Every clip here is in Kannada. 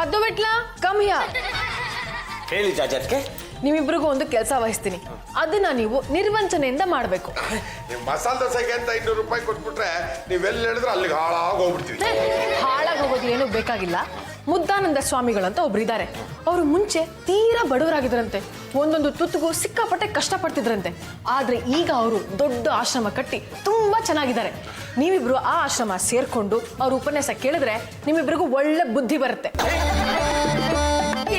Paddu ಬಿಟ್ಲ come here. ಹೇಳಿ ಜಾಜತ್ಗೆ. ನಿಮ್ಮಿಬ್ರಿಗೂ ಒಂದು ಕೆಲಸ ವಹಿಸ್ತೀನಿ, ಅದನ್ನ ನೀವು ನಿರ್ವಂಚನೆಯಿಂದ ಮಾಡಬೇಕು. ನೀವು ಮಸಾಲೆ ದೋಸೆಗೆ ಅಂತ 200 ರೂಪಾಯಿ ಕೊಟ್ಬಿಟ್ರೆ ನೀವೆಲ್ಲಿ ಹೇಳಿದ್ರೆ ಅಲ್ಲಿಗೆ ಹಾಳಾಗಿ ಹೋಗ್ಬಿಡ್ತೀವಿ. ಹಾಳಾಗಿ ಹೋಗೋದು ಏನು ಬೇಕಾಗಿಲ್ಲ. ಮುದ್ದಾನಂದ ಸ್ವಾಮಿಗಳಂತ ಒಬ್ರು ಇದ್ದಾರೆ. ಅವರು ಮುಂಚೆ ತೀರಾ ಬಡವರಾಗಿದ್ರಂತೆ, ಒಂದೊಂದು ತುತ್ತಿಗೂ ಸಿಕ್ಕಾಪಟ್ಟೆ ಕಷ್ಟಪಡ್ತಿದ್ರಂತೆ. ಆದ್ರೆ ಈಗ ಅವರು ದೊಡ್ಡ ಆಶ್ರಮ ಕಟ್ಟಿ ತುಂಬಾ ಚೆನ್ನಾಗಿದ್ದಾರೆ. ನೀವಿಬ್ರು ಆ ಆಶ್ರಮ ಸೇರ್ಕೊಂಡು ಅವ್ರ ಉಪನ್ಯಾಸ ಕೇಳಿದ್ರೆ ನಿಮ್ಮಿಬ್ರಿಗೂ ಒಳ್ಳೆ ಬುದ್ಧಿ ಬರುತ್ತೆ.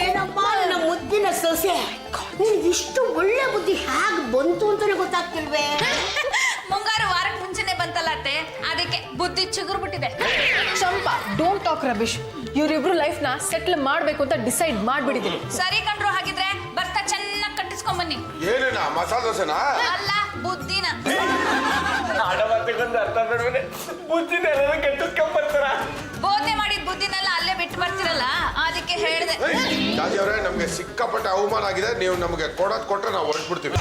ಏನಪ್ಪ ನನ್ನ ಮುದ್ದಿನ ಸೊಸೆ, ನಿನ್ಗೆ ಇಷ್ಟು ಒಳ್ಳೆ ಬುದ್ಧಿ ಹೇಗೆ ಬಂತು ಅಂತಾನೆ ಗೊತ್ತಾಗ್ತಿಲ್ವೇ? ಮುಂಗಾರು ವಾರಕ್ಕೆ ಮುಂಚೆನೆ ಬಂತಲ್ಲ ಅತ್ತೆ, ಅದಕ್ಕೆ ಬುದ್ಧಿ ಚಿಗುರು ಬಿಟ್ಟಿದೆ. ಚಂಪಾ, ಡೋಂಟ್ ಟಾಕ್ ರಬಿಶ್. ಇವರಿಬ್ರು ಲೈಫ್ ನ ಸೆಟ್ಲ್ ಮಾಡ್ಬೇಕು ಅಂತ ಡಿಸೈಡ್ ಮಾಡ್ಬಿಟ್ಟಿದ್ದೀನಿ. ಸರಿ ಕಣ್ರು, ಹಾಗಿದ್ರೆ ಬರ್ತಾ ಚೆನ್ನಾಗಿ ಕಟ್ಟಿಸ್ಕೊಂಡ್ ಬನ್ನಿ. ಏನೇನಾ ಮಸಾಲೆ ದೋಸೆನಾ? ಅಲ್ಲ, ಬುದ್ಧಿನ. ಬುದ್ಧಿನ ಕೆಟ್ಟಿಸ್ಕೊಂಡ್ಬರ್ತಾರ. ಬೋಧನೆ ಮಾಡಿದ ಬುದ್ಧಿನೆಲ್ಲ ಅಲ್ಲೇ ಬಿಟ್ಟು ಬರ್ತಿರಲ್ಲ, ಅದಕ್ಕೆ ಹೇಳಿದೆ. ಜಾಜಿ ಅವರೇ, ನಮ್ಗೆ ಸಿಕ್ಕಾಪಟ್ಟೆ ಅವಮಾನ ಆಗಿದೆ. ನೀವು ನಮಗೆ ಕೊಟ್ರೆ ನಾವು ಹೊರಟ್ಬಿಡ್ತೀವಿ.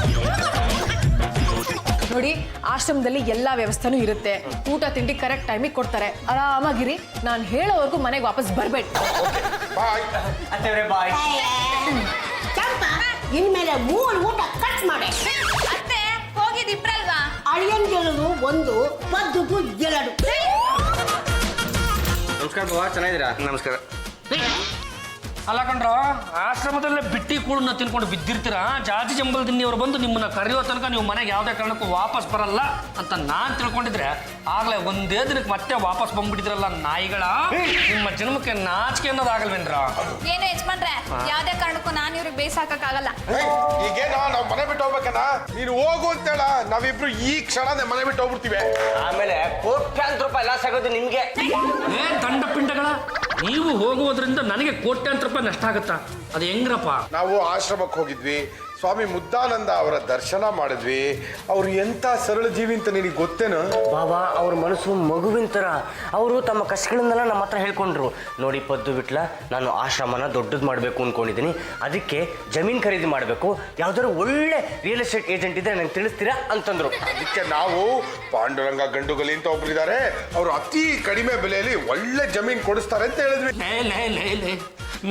ನೋಡಿ, ಆಶ್ರಮದಲ್ಲಿ ಎಲ್ಲಾ ವ್ಯವಸ್ಥೆನೂ ಇರುತ್ತೆ. ಊಟ ತಿಂಡಿ ಕರೆಕ್ಟ್ ಟೈಮಿಗೆ ಕೊಡ್ತಾರೆ. ಆರಾಮಾಗಿರಿ. ನಾನು ಹೇಳೋವರೆಗೂ ಮನೆಗೆ ವಾಪಸ್ ಬರ್ಬೇಡಿ. ಬಾಯ್. ಅತ್ತೇವ್ರೆ ಬಾಯ್. ಚಂಪ, ಇನ್ಮೇಲೆ 3 ಊಟ ಕಟ್ ಮಾಡಿ. ಅತ್ತೆ, ಹೋಗಿದ್ ಇಬ್ರಲ್ವಾ? ಅಳಿಯನ್ ಗೆಲ್ಲುದು 1, ಪದ್ದುಗೂ 2. ನಮಸ್ಕಾರ ಬಾವಾ, ಚೆನ್ನಾಗಿದ್ದೀರಾ? ನಮಸ್ಕಾರ. ಅಲ್ಲ ಕಣ್ರ, ಆಶ್ರಮದಲ್ಲೇ ಬಿಟ್ಟಿ ಕೂಳನ್ನ ತಿನ್ಕೊಂಡು ಬಿದ್ದಿರ್ತೀರಾ. ಜಾತಿ ಜಂಬಲ್ದಿನ್ನಿಯವರು ಬಂದು ನಿಮ್ಮನ್ನ ಕರೆಯೋ ತನಕ ನೀವು ಮನೆಗೆ ಯಾವುದೇ ಕಾರಣಕ್ಕೂ ವಾಪಸ್ ಬರಲ್ಲ ಅಂತ ನಾನು ತಿಳ್ಕೊಂಡಿದ್ರೆ ಆಗ್ಲೇ ಒಂದೇ ದಿನಕ್ಕೆ ಮತ್ತೆ ವಾಪಸ್ ಬಂದ್ಬಿಟ್ಟಿದ್ರಲ್ಲ ನಾಯಿಗಳ. ನಿಮ್ಮ ಜನ್ಮಕ್ಕೆ ನಾಚಿಕೆ ಅನ್ನೋದಾಗಲ್ವೇನ್ರ? ಏನು ಯಜಮಾನ್ರೆ, ಯಾವ್ದೇ ಕಾರಣಕ್ಕೂ ನಾನು ಇವ್ರಿಗೆ ಬೇಸಾಕಕ್ಕಾಗಲ್ಲ. ಈಗೇನೋ ನಾವು ಮನೆ ಬಿಟ್ಟು ಹೋಗ್ಬೇಕನ್ನ? ನೀನು ಹೋಗು ಅಂತೇಳ, ನಾವಿಬ್ರು ಈ ಕ್ಷಣನೇ ಮನೆ ಬಿಟ್ಟು ಹೋಗ್ಬಿಡ್ತೀವಿ. ಆಮೇಲೆ ಕೋಟ್ಯಾಂತರ ರೂಪಾಯಿ ಲಾಸ್ ಆಗೋದು ನಿಮ್ಗೆ. ಏ ದಂಡ ಪಿಂಡಗಳ, ನೀವು ಹೋಗುವುದರಿಂದ ನನಗೆ ಕೋಟ್ಯಾಂತರ ರೂಪಾಯಿ ನಷ್ಟ ಆಗುತ್ತಾ? ಅದು ಹೆಂಗ್ರಪ್ಪ? ನಾವು ಆಶ್ರಮಕ್ಕೆ ಹೋಗಿದ್ವಿ, ಸ್ವಾಮಿ ಮುದ್ದಾನಂದ ಅವರ ದರ್ಶನ ಮಾಡಿದ್ವಿ. ಅವ್ರು ಎಂತ ಸರಳ ಜೀವಿ ಅಂತ ನಿನಗೆ ಗೊತ್ತೇನು? ಬಾಬಾ, ಅವ್ರ ಮನಸ್ಸು ಮಗುವಿನ ಥರ. ಅವರು ತಮ್ಮ ಕಷ್ಟಗಳನ್ನೆಲ್ಲ ನಮ್ಮ ಹತ್ರ ಹೇಳ್ಕೊಂಡ್ರು. ನೋಡಿ ಪದ್ದು ಬಿಟ್ಲ, ನಾನು ಆಶ್ರಮನ ದೊಡ್ಡದು ಮಾಡಬೇಕು ಅಂದ್ಕೊಂಡಿದ್ದೀನಿ. ಅದಕ್ಕೆ ಜಮೀನು ಖರೀದಿ ಮಾಡಬೇಕು, ಯಾವ್ದಾದ್ರು ಒಳ್ಳೆ ರಿಯಲ್ ಎಸ್ಟೇಟ್ ಏಜೆಂಟ್ ಇದ್ರೆ ನಂಗೆ ತಿಳಿಸ್ತೀರಾ ಅಂತಂದ್ರು. ಅದಕ್ಕೆ ನಾವು ಪಾಂಡುರಂಗ ಗಂಡುಗಲಿ ಅಂತ ಒಬ್ರಿದ್ದಾರೆ, ಅವರು ಅತಿ ಕಡಿಮೆ ಬೆಲೆಯಲ್ಲಿ ಒಳ್ಳೆ ಜಮೀನು ಕೊಡಿಸ್ತಾರೆ ಅಂತ ಹೇಳಿದ್ವಿ. ಲೇ,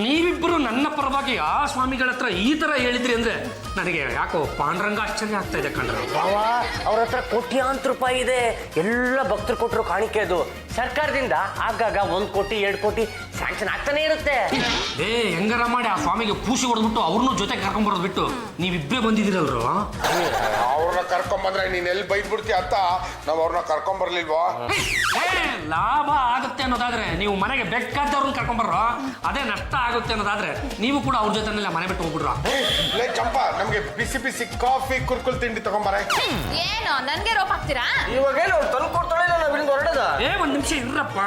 ನೀವಿಬ್ಬರು ನನ್ನ ಪರವಾಗಿ ಆ ಸ್ವಾಮಿಗಳ ಹತ್ರ ಈ ತರ ಹೇಳಿದ್ರಿ ಅಂದ್ರೆ ನನಗೆ ಯಾಕೋ ಪಾಂಡುರಂಗ ಆಶ್ಚರ್ಯ ಆಗ್ತಾ ಇದೆ ಕಣ್ರ. ಬಾವಾ, ಅವ್ರ ಹತ್ರ ಕೋಟ್ಯಾಂತರ ರೂಪಾಯಿ ಇದೆ. ಎಲ್ಲ ಭಕ್ತರು ಕೊಟ್ಟರು ಕಾಣಿಕೆ. ಅದು ಸರ್ಕಾರದಿಂದ ಆಗಾಗ 1 ಕೋಟಿ 2 ಕೋಟಿ ಸ್ಯಾಂಕ್ಷನ್ ಆಗ್ತಾನೆ ಇರುತ್ತೆ. ಹೆಂಗಾರ ಮಾಡಿ ಆ ಸ್ವಾಮಿಗೆ ಪೂಸಿ ಹೊಡೆದ್ಬಿಟ್ಟು ಅವ್ರನ್ನೂ ಜೊತೆ ಕರ್ಕೊಂಡ್ಬರೋದು ಬಿಟ್ಟು ನೀವಿಬ್ಬರೇ ಬಂದಿದ್ದೀರಲ್ರು. ಅವ್ರನ್ನ ಕರ್ಕೊಂಬಂದ್ರೆ ನೀನ್ ಎಲ್ಲಿ ಬೈದ್ಬಿಡ್ತೀಯ ಅಂತ ನಾವು ಅವ್ರನ್ನ ಕರ್ಕೊಂಬರ್ಲಿಲ್ವಾ? ಲಾಭ ಆಗುತ್ತೆ ಅನ್ನೋದಾದ್ರೆ ನೀವು ಮನೆಗೆ ಬೇಕಾದವ್ರನ್ನ ಕರ್ಕೊಂಬರ್ರೋ, ಅದೇ ನಷ್ಟ ಆಗುತ್ತೆ ಅನ್ನೋದಾದ್ರೆ ನೀವು ಕೂಡ ಅವ್ರ ಜೊತೆನೆಲ್ಲ ಮನೆ ಬಿಟ್ಟು ಹೋಗ್ಬಿಡ್ರ. ಲೇ ಚಂಪಾ, ನಮ್ಗೆ ಬಿಸಿ ಬಿಸಿ ಕಾಫಿ ಕುರ್ಕುಲ್ ತಿಂಡಿ ತಗೊಂಬಾರ. ಏನು ನನ್ಗೆ ರೋಪ್ ಹಾಕ್ತೀರಾ? ಇವಾಗೇನು ತಂದು ಕೊಡ್ತಾಳೆ, ನಾವು ಇಲ್ಲಿಂದ ಹೊರಡದ. ಒಂದ್ ನಿಮಿಷ ಇರ್ರಪ್ಪ.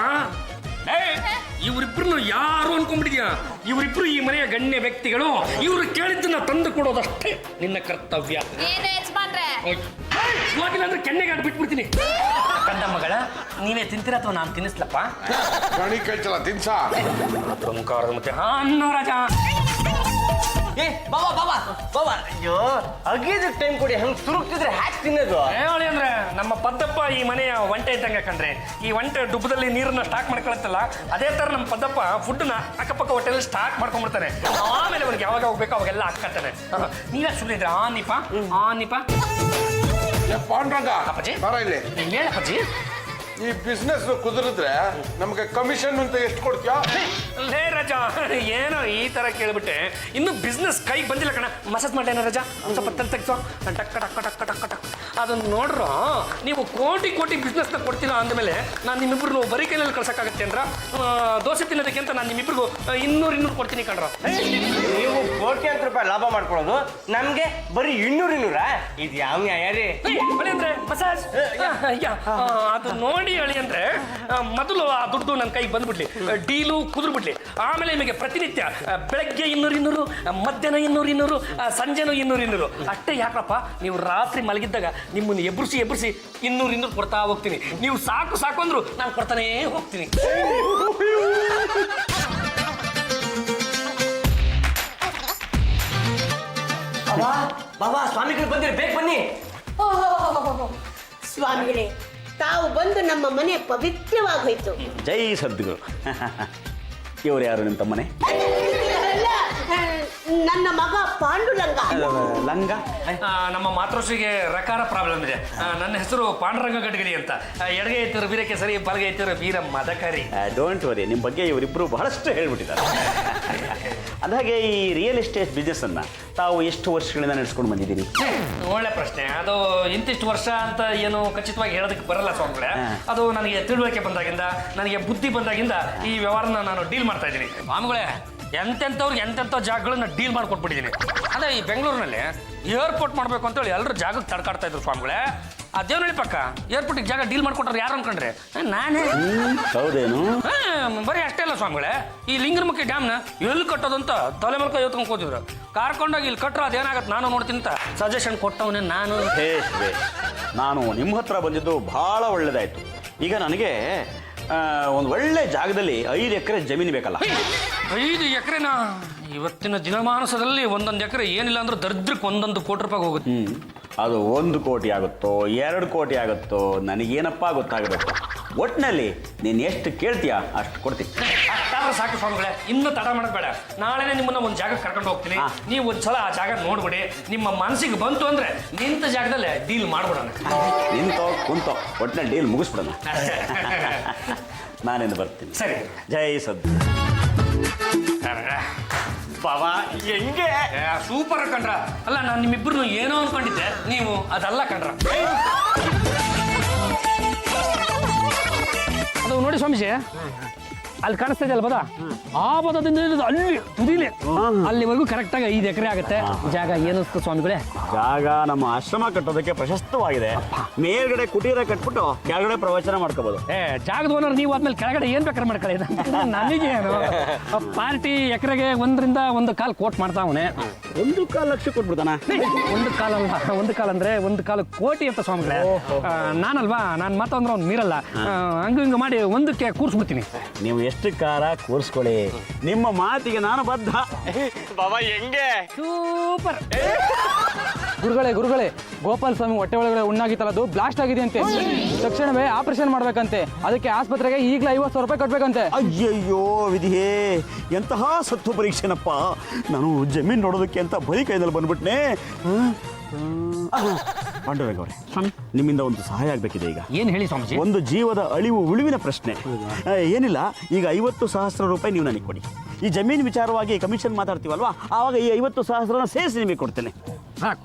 ಇವರಿಬ್ರು ಯಾರು ಅನ್ಕೊಂಡ್ಬಿಟ್ಟಿದ್ಯಾ? ಇವರಿಬ್ರು ಈ ಮನೆಯ ಗಣ್ಯ ವ್ಯಕ್ತಿಗಳು. ಇವರು ಕೇಳಿದ್ದನ್ನ ತಂದು ಕೊಡೋದಷ್ಟೇ ನಿನ್ನ ಕರ್ತವ್ಯ. ಏನು ಯಜಮಾನ್ರೆ? ಹೋಗಿಲ್ಲ ಅಂದ್ರೆ ಕೆನ್ನೆಗಾಡು ಬಿಟ್ಬಿಡ್ತೀನಿ. ಕಂದ ಮಗಳ, ನೀವೇ ತಿಂತೀರ ಅಥವಾ ನಾನು ತಿನ್ನಿಸ್ಲಪ್ಪ? ಗಣಿ ಕಳ್ಸಲ್ಲ ತಿನ್ಸ. ಪ್ರಮುಖವಾದ ಮತ್ತೆ ಅನ್ನೋ ರಾಜ. ಬಾಬಾ, ಅಯ್ಯೋ ಅಗೇದಕ್ಕೆ ಟೈಮ್ ಕೊಡಿ. ಹಂಗೆ ಸುರುಕ್ತಿದ್ರೆ ಹ್ಯಾಕ್ ತಿನ್ನೋದು? ಹೇಳಿ ಅಂದ್ರೆ ನಮ್ಮ ಪದ್ದಪ್ಪ ಈ ಮನೆಯ ಒಂಟೆ ಇದ್ದಂಗೆ ಕಂಡ್ರೆ. ಈ ಒಂಟೆ ಡುಬ್ಬದಲ್ಲಿ ನೀರನ್ನ ಸ್ಟಾಕ್ ಮಾಡ್ಕೊಳತ್ತಲ್ಲ, ಅದೇ ತರ ನಮ್ಮ ಪದ್ದಪ್ಪ ಫುಡ್ನ ಅಕ್ಕಪಕ್ಕ ಹೊಟ್ಟೆಲ್ಲಿ ಸ್ಟಾಕ್ ಮಾಡ್ಕೊಂಡ್ಬಿಡ್ತಾನೆ. ಆಮೇಲೆ ಅವ್ರಿಗೆ ಯಾವಾಗ ಹೋಗ್ಬೇಕು ಅವಾಗೆಲ್ಲ ಹಾಕ್ತಾನೆ. ನೀವೇ ಸುಳ್ಳಿದ್ರೆ ಆನಿಪ ಪಾಂಡುರಂಗ ಅಪ್ಪಾಜಿ ಬರ ಇಲ್ಲಿ. ಹೇಳಪ್ಪಾಜಿ, ಈ ಬಿಸ್ನೆಸ್ ಕುದುರಿದ್ರೆ ನಮ್ಗೆ ಕಮಿಷನ್ ಅಂತ ಎಷ್ಟು ಕೊಡ್ತೀಯಾ? ಲೇ ರಾಜ, ಏನೋ ಈ ತರ ಕೇಳ್ಬಿಟ್ಟೆ. ಇನ್ನು ಬಿಸ್ನೆಸ್ ಕೈಗೆ ಬಂದಿಲ್ಲ ಕಣ. ಮಸಾಜ್ ಮಾಡೇನ ರಾಜ? ಸ್ವಲ್ಪ ತಲೆ ತೆಗ್ಸೋ. ಟಕ್ ಟಕ್ ಟಕ್ ಟಕ್ ಟಕ್. ಅದನ್ನ ನೋಡ್ರು, ನೀವು ಕೋಟಿ ಬಿಸ್ನೆಸ್ನ ಕೊಡ್ತೀರಾ ಅಂದಮೇಲೆ ನಾನು ನಿಮ್ಮಿಬ್ರು ಬರೀ ಕೈಯಲ್ಲಿ ಕಳ್ಸಕ್ಕಾಗತ್ತೆ ಅಂದ್ರ? ದೋಸೆ ತಿನ್ನೋದಕ್ಕೆ ಅಂತ ನಾನು ನಿಮ್ಮಿಬ್ರಿಗೂ 200 ಕೊಡ್ತೀನಿ ಕಣ್ರ. ನೀವು ಕೋಟ್ಯಾಂತರ ರೂಪಾಯಿ ಲಾಭ ಮಾಡ್ಕೊಳ್ಳೋದು, ನಮ್ಗೆ ಬರೀ 200. ಇದು ಯಾವ ನ್ಯಾಯ ರೀ? ಅಂದ್ರೆ ಮಸಾಜ್ ಅದು ನೋಡಿ ಹೇಳಿ ಅಂದ್ರೆ ಮೊದಲು ಆ ದುಡ್ಡು ನನ್ನ ಕೈಗೆ ಬಂದ್ಬಿಡ್ಲಿ, ಡೀಲು ಕುದುರು ಬಿಡ್ಲಿ. ಆಮೇಲೆ ನಿಮಗೆ ಪ್ರತಿನಿತ್ಯ ಬೆಳಗ್ಗೆ 200, ಮಧ್ಯಾಹ್ನ 200, ಸಂಜೆನೂ 200. ಅಷ್ಟೇ ಯಾಕಪ್ಪ, ನೀವು ರಾತ್ರಿ ಮಲಗಿದ್ದಾಗ ನಿಮ್ಮನ್ನು ಎಬ್ರಿಸಿ 200 ಕೊಡ್ತಾ ಹೋಗ್ತೀನಿ. ನೀವು ಸಾಕು ಅಂದ್ರು ನಾನು ಕೊಡ್ತಾನೇ ಹೋಗ್ತೀನಿ. ಬಾಬಾ, ಸ್ವಾಮಿಗಳು ಬಂದಿರಿ, ಬೇಗ ಬನ್ನಿ. ಸ್ವಾಮಿಗಳೇ, ತಾವು ಬಂದು ನಮ್ಮ ಮನೆ ಪವಿತ್ರವಾಗಿ ಹೋಯ್ತು. ಜೈ ಸದ್ಗುರು. ಇವ್ರು ಯಾರು ನಿಮ್ಮ ತಮ್ಮನೆ? ಅಲ್ಲ, ನನ್ನ ಮಗ ಪಾಂಡುರಂಗ. ಲಂಗ? ನಮ್ಮ ಮಾತೃಶ್ರೀಗೆ ರಕಾರ ಪ್ರಾಬ್ಲಮ್ ಇದೆ. ನನ್ನ ಹೆಸರು ಪಾಂಡುರಂಗ ಗಡ್ಗಲಿ ಅಂತ. ಎಡಗೈ ಐತಿರು ಬೀರಕ್ಕೆ ಸರಿ, ಬಲಗೈ ಐತಿರು ಬೀರ ಮದಕರಿ. ಡೋಂಟ್ ವರಿ, ನಿಮ್ಮ ಬಗ್ಗೆ ಇವರಿಬ್ಬರು ಬಹಳಷ್ಟು ಹೇಳ್ಬಿಟ್ಟಿದ್ದಾರೆ. ಅಂದಾಗೆ ಈ ರಿಯಲ್ ಎಸ್ಟೇಟ್ ಬಿಸ್ನೆಸ್ಸನ್ನು ತಾವು ಎಷ್ಟು ವರ್ಷಗಳಿಂದ ನಡೆಸ್ಕೊಂಡು ಬಂದಿದ್ದೀರಿ? ಒಳ್ಳೆ ಪ್ರಶ್ನೆ. ಅದು ಇಂತಿಷ್ಟು ವರ್ಷ ಅಂತ ಏನು ಖಚಿತವಾಗಿ ಹೇಳೋದಕ್ಕೆ ಬರಲ್ಲ ಸ್ವಾಮಿಗಳೇ. ಅದು ನನಗೆ ತಿಳುವಳಿಕೆ ಬಂದಾಗಿಂದ, ನನಗೆ ಬುದ್ಧಿ ಬಂದಾಗಿಂದ ಈ ವ್ಯವಹಾರನ ನಾನು ಡೀಲ್ ಮಾಡ್ತಾ ಇದ್ದೀನಿ ಸ್ವಾಮಿಗಳೇ. ಎಂತೆಂಥವ್ರಿಗೆ ಎಂತೆಂಥ ಜಾಗಗಳನ್ನ ಡೀಲ್ ಮಾಡ್ಕೊಟ್ಬಿಟ್ಟಿದ್ದೀನಿ. ಅದೇ ಈ ಬೆಂಗಳೂರಿನಲ್ಲಿ ಏರ್ಪೋರ್ಟ್ ಮಾಡಬೇಕು ಅಂತೇಳಿ ಎಲ್ಲರೂ ಜಾಗಕ್ಕೆ ತಡ್ಕಾಡ್ತಾ ಇದ್ರು ಸ್ವಾಮಿಗಳೇ. ಆ ದೇವನಹಳ್ಳಿ ಪಕ್ಕ ಏರ್ಪೋರ್ಟಿಗೆ ಜಾಗ ಡೀಲ್ ಮಾಡ್ಕೊಟ್ರೆ ಯಾರು ಅನ್ಕೊಂಡ್ರೆ ನಾನೇ. ಹೌದೇನು? ಬರೀ ಅಷ್ಟೇ ಅಲ್ಲ ಸ್ವಾಮಿಗಳೇ, ಈ ಲಿಂಗನಮಕ್ಕಿ ಡ್ಯಾಮ್ನ ಎಲ್ಲಿ ಕಟ್ಟೋದಂತ ತಲೆ ಮಲ್ಕ ಇವತ್ತು ಕೂತಿದ್ರು. ಕಾರ್ಕೊಂಡೋಗಿ ಇಲ್ಲಿ ಕಟ್ಟರೆ ಅದೇನಾಗತ್ತೆ ನಾನು ನೋಡ್ತೀನಿ ಅಂತ ಸಜೆಷನ್ ಕೊಟ್ಟವನೇ ನಾನು. ಬೇಷ್ ಬೇಷ್. ನಾನು ನಿಮ್ಮ ಹತ್ರ ಬಂದಿದ್ದು ಭಾಳ ಒಳ್ಳೇದಾಯಿತು. ಈಗ ನನಗೆ ಒಂದು ಒಳ್ಳೆ ಜಾಗದಲ್ಲಿ 5 ಎಕರೆ ಜಮೀನು ಬೇಕಲ್ಲ. 5 ಎಕರೆನ? ಇವತ್ತಿನ ದಿನಮಾನಸದಲ್ಲಿ ಒಂದೊಂದು ಎಕರೆ ಏನಿಲ್ಲ ಅಂದ್ರೆ ದರಿದ್ರಕ್ಕೆ 1 ಕೋಟಿ ರೂಪಾಯಿ ಹೋಗುತ್ತೆ. ಅದು 1 ಕೋಟಿ ಆಗುತ್ತೋ 2 ಕೋಟಿ ಆಗುತ್ತೋ ನನಗೇನಪ್ಪ ಗೊತ್ತಾಗಬೇಕು. ಒಟ್ಟಿನಲ್ಲಿ ನೀನು ಎಷ್ಟು ಕೇಳ್ತೀಯಾ ಅಷ್ಟು ಕೊಡ್ತೀನಿ. ಅಷ್ಟಾದ್ರೆ ಸಾಕು ಸ್ವಾಮಿಗಳೇ, ಇನ್ನೂ ತಡ ಮಾಡೋದು ಬೇಡ. ನಾಳೆನೇ ನಿಮ್ಮನ್ನ ಒಂದು ಜಾಗಕ್ಕೆ ಕರ್ಕೊಂಡು ಹೋಗ್ತೀನಿ. ನೀವು ಒಂದ್ಸಲ ಆ ಜಾಗ ನೋಡ್ಬಿಡಿ. ನಿಮ್ಮ ಮನಸ್ಸಿಗೆ ಬಂತು ಅಂದ್ರೆ ನಿಂತ ಜಾಗದಲ್ಲೇ ಡೀಲ್ ಮಾಡ್ಬಿಡೋಣ. ನಿಂತೋ ಕುಂತೋ ಒಟ್ಟಿನಲ್ಲಿ ಡೀಲ್ ಮುಗಿಸ್ಬಿಡೋಣ. ನಾನಿಂದ ಬರ್ತೀನಿ. ಸರಿ. ಜೈ ಸದ್ ಬಾಬಾ. ಹೆಂಗೆ? ಸೂಪರ್ ಕಂಡ್ರ. ಅಲ್ಲ, ನಾನು ನಿಮ್ಮಿಬ್ಬರು ಏನೋ ಅನ್ಕೊಂಡಿದ್ದೆ, ನೀವು ಅದಲ್ಲ ಕಂಡ್ರ. ಅದು ನೋಡಿ ಸ್ವಾಮೀಜಿ, ಅಲ್ಲಿ ಕಾಣಿಸ್ತಾ ಇದೆಯಲ್ಲ ಬದ, ಆ ಬದದಿಂದ ಅಲ್ಲಿ ತುದಿಲೆ ಅಲ್ಲಿವರೆಗೂ ಕರೆಕ್ಟಾಗಿ 5 ಎಕರೆ ಆಗುತ್ತೆ ಜಾಗ. ಏನಿಸ್ತು ಸ್ವಾಮಿಗಳೇ? ಜಾಗ ನಮ್ಮ ಆಶ್ರಮ ಕಟ್ಟೋದಕ್ಕೆ ಪ್ರಶಸ್ತವಾಗಿದೆ. ಮೇಲ್ಗಡೆ ಕುಟೀರ ಕಟ್ಬಿಟ್ಟು ಕೆಳಗಡೆ ಪ್ರವಚನ ಮಾಡ್ಕೋಬಹುದು. ಜಾಗದ ಓನರ್ ನೀವು ಆದ್ಮೇಲೆ ಕೆಳಗಡೆ ಏನ್ ಬೇಕಾದ್ರೆ ಮಾಡ್ಕೊಳ್ಳಿ. ನನಗೆ ಏನು ಪಾರ್ಟಿ ಎಕರೆಗೆ 1.25 ಕೋಟಿ ಮಾಡ್ತಾವನೆ. 1.25 ಲಕ್ಷ ಕೊಟ್ಬಿಡ್ತಾನ? 1 ಕಾಲಲ್ಲ, 1 ಕಾಲ ಅಂದ್ರೆ 1 ಕೋಟಿ ಅಂತ ಸ್ವಾಮಿಗಳೇ. ನಾನಲ್ವಾ, ನಾನು ಮಾತಂದ್ರೆ ಅವ್ನು ಮೀರಲ್ಲ. ಹಂಗ ಹಿಂಗ ಮಾಡಿ 1ಕ್ಕೆ ಕೂರಿಸ್ಬಿಡ್ತೀನಿ. ನೀವು ಎಷ್ಟು ಕಾರ ಕೂರಿಸ್ಕೊಳ್ಳಿ, ನಿಮ್ಮ ಮಾತಿಗೆ ನಾನು ಬದ್ಧ. ಬಾಬಾ ಹೆಂಗೆ? ಸೂಪರ್. ಗುರುಗಳೇ ಗೋಪಾಲ ಸ್ವಾಮಿ ಹೊಟ್ಟೆ ಒಳಗಡೆ ಉಣ್ಣಾಗಿತ್ತಲ್ಲ, ಅದು ಬ್ಲಾಸ್ಟ್ ಆಗಿದೆ ಅಂತೆ. ತಕ್ಷಣವೇ ಆಪರೇಷನ್ ಮಾಡ್ಬೇಕಂತೆ. ಅದಕ್ಕೆ ಆಸ್ಪತ್ರೆಗೆ ಈಗಲೇ 50,000 ರೂಪಾಯಿ ಕಟ್ಬೇಕಂತೆ. ಅಯ್ಯಯ್ಯೋ ವಿಧಿಯೇ, ಎಂತಹ ಸತ್ವ ಪರೀಕ್ಷೆನಪ್ಪ. ನಾನು ಜಮೀನು ನೋಡೋದಕ್ಕೆ ಅಂತ ಬರೀ ಕೈದಲ್ಲಿ ಬಂದ್ಬಿಟ್ನೆ. ಪಾಂಡುರಂಗ ಅವರೇ, ನಿಮ್ಮಿಂದ ಒಂದು ಸಹಾಯ ಆಗಬೇಕಿದೆ. ಈಗ ಏನು ಹೇಳಿ ಸ್ವಾಮೀಜಿ? ಒಂದು ಜೀವದ ಅಳಿವು ಉಳಿವಿನ ಪ್ರಶ್ನೆ. ಏನಿಲ್ಲ, ಈಗ 50,000 ರೂಪಾಯಿ ನೀವು ನನಗೆ ಕೊಡಿ. ಈ ಜಮೀನು ವಿಚಾರವಾಗಿ ಕಮಿಷನ್ ಮಾತಾಡ್ತೀವಲ್ವಾ, ಆವಾಗ ಈ 50,000 ಸೇರಿಸಿ ನಿಮಗೆ ಕೊಡ್ತೇನೆ.